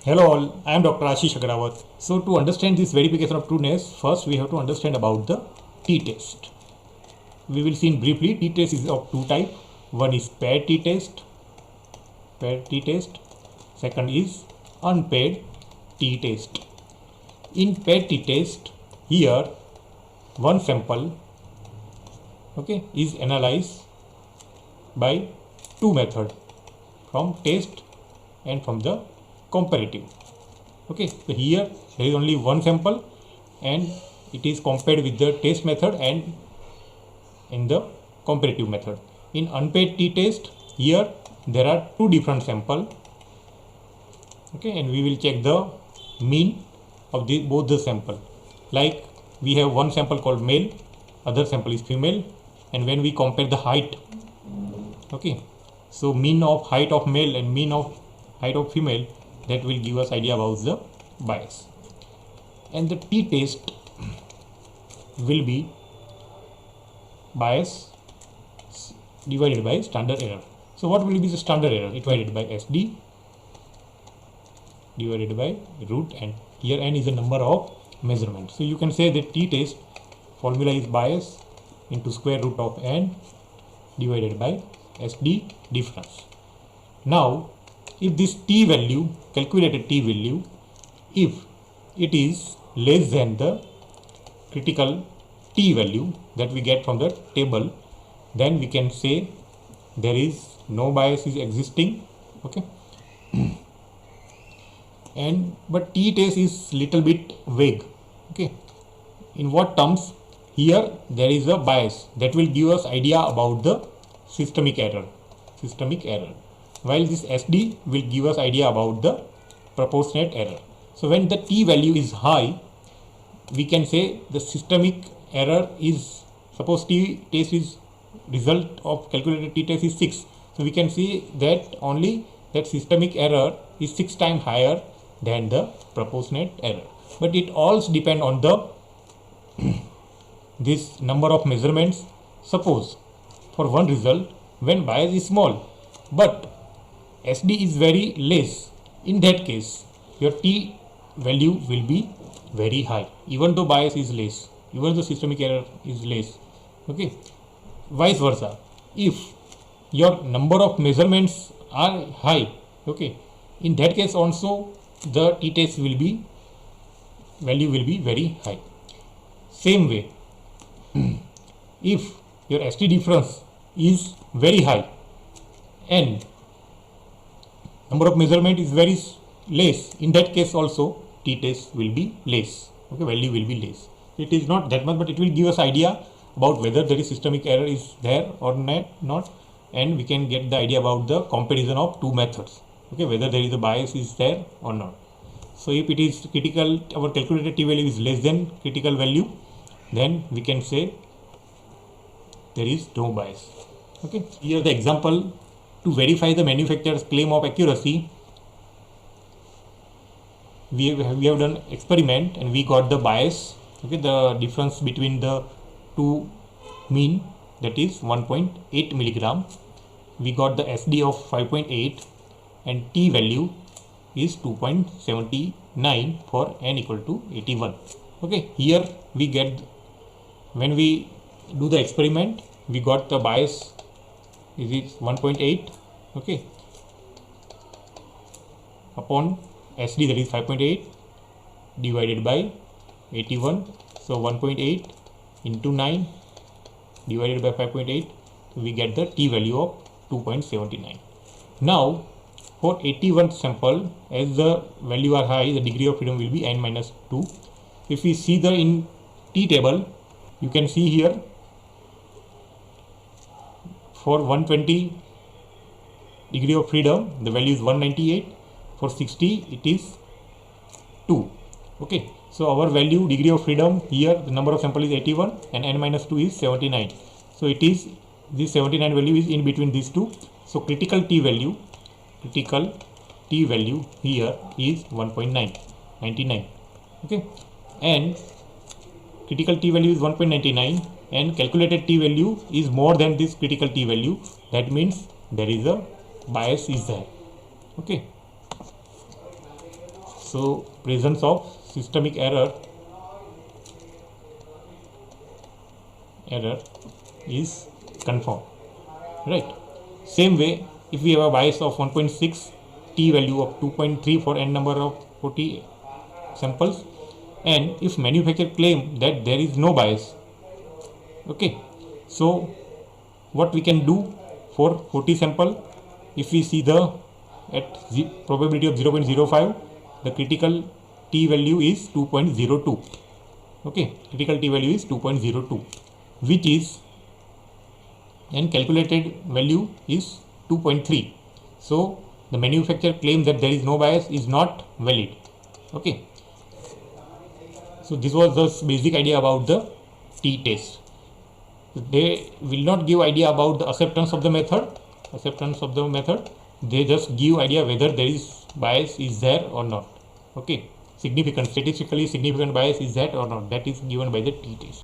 Hello all, I am Dr. Ashish Agrawat. So to understand this verification of trueness, first we have to understand about the t-test. We will see in briefly, t-test is of two types. One is paired t-test, second is unpaired t-test. In paired t-test, here one sample is analyzed by two methods, from test and from the comparative. So here there is only one sample and it is compared with the test method and in the comparative method. In unpaired t-test, here there are two different samples, and we will check the mean of both the sample. Like we have one sample called male, other sample is female, and when we compare the height, so mean of height of male and mean of height of female, that will give us idea about the bias. And the t-test will be bias divided by standard error. So what will be the standard error? Divided by SD divided by root n. Here n is the number of measurements. So you can say that t-test formula is bias into square root of n divided by SD difference. Now if this t value, calculated t value, if it is less than the critical t value that we get from the table, then we can say there is no bias is existing. But t-test is little bit vague. In what terms? Here there is a bias that will give us idea about the systemic error, while this SD will give us idea about the proportionate error. So when the t value is high, we can say the systemic error is, suppose t-test is result of calculated t-test is 6. So we can see that only that systemic error is 6 times higher than the proportionate error. But it also depend on the this number of measurements. Suppose for one result when bias is small but SD is very less, in that case your t value will be very high, even though bias is less, even though systemic error is less. Vice versa, if your number of measurements are high, in that case also the t-test will be value will be very high. Same way, if your SD difference is very high and number of measurement is very less, in that case also t-test will be less, value will be less. It is not that much, but it will give us idea about whether there is systemic error is there or not, and we can get the idea about the comparison of two methods, whether there is a bias is there or not. So if it is critical, our calculated t value is less than critical value, then we can say there is no bias. Here the example to verify the manufacturer's claim of accuracy. We have done experiment and we got the bias, the difference between the two mean, that is 1.8 milligram. We got the SD of 5.8 and t value is 2.79 for n equal to 81. Here we get, when we do the experiment, we got the bias is 1.8 upon SD, that is 5.8 divided by 81. So 1.8 into 9 divided by 5.8, we get the t value of 2.79. Now for 81 sample, as the value are high, the degree of freedom will be n minus 2. If we see the in t table, you can see here for 120 degree of freedom the value is 198, for 60 it is 2. So our value degree of freedom here, the number of sample is 81 and n minus 2 is 79. So it is, this 79 value is in between these two. So critical t value here is 1.99. And critical t value is 1.99 and calculated t value is more than this critical t value. That means there is a bias is there. So presence of systemic error is confirmed, right? Same way, if we have a bias of 1.6, t value of 2.3 for n number of 40 samples, and if manufacturer claim that there is no bias, okay, so what we can do for 40 sample, if we see the probability of 0.05, the critical t value is 2.02. okay, critical t value is 2.02, which is, and calculated value is 2.3. so the manufacturer claim that there is no bias is not valid. Okay, so this was the basic idea about the t test. They will not give idea about the acceptance of the method. They just give idea whether there is bias is there or not. Okay, statistically significant bias is that or not, that is given by the t test.